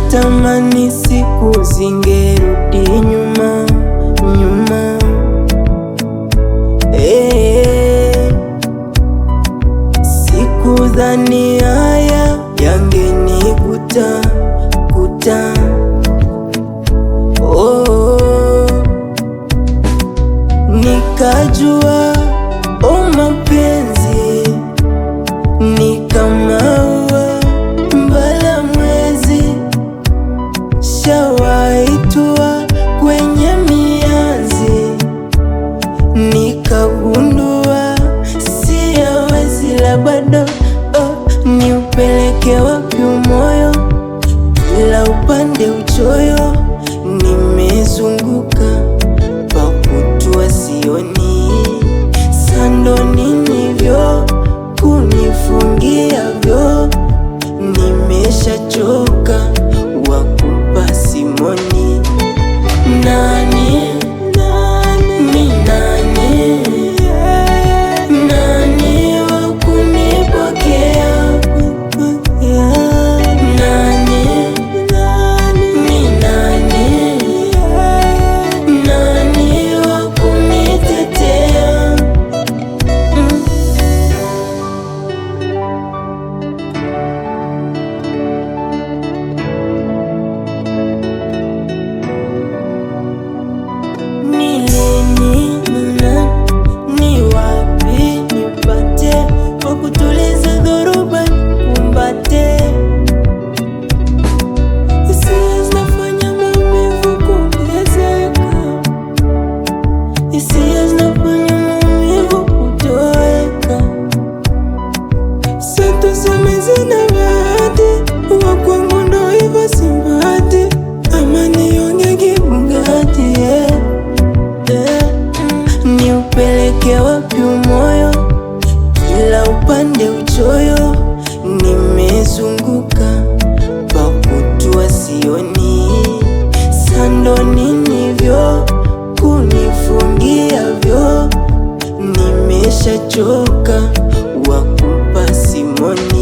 natamani siku zingerudi nyuma, nyuma. Sikudhani haya yangenikuta kuta. Nikajua mapenzi ni kama ua mbala mwezi, shawaitua kwenye mianzi. Nikagundua siyawezi, la bado niupeleke wapi moyo, kila upande uchoyo. Nimezunguka pakutua sioni, sando ninivyo kunifungia vyo. Nimeshachoka wakupa simoni. Nani, ni nani, nani wakunipokea? Nani, ni nani, nani wakunitetea? Ni lini, ni wapi nipate wa kutuliza dhoruba nikumbate? Hisia zinafanya maumivu kuongezeka, hisia zinafanya maumivu kutoweka. Sasa tuseme sina bahati, wa kwangu ndo hivyo simpati, ama nionge kibugatti, niupeleke wapi moyo, kila upande uchoyo. Nimezunguka pakutua sioni, sando ninivyo kunifungia vyo. Nimeshachoka wakupa simoni.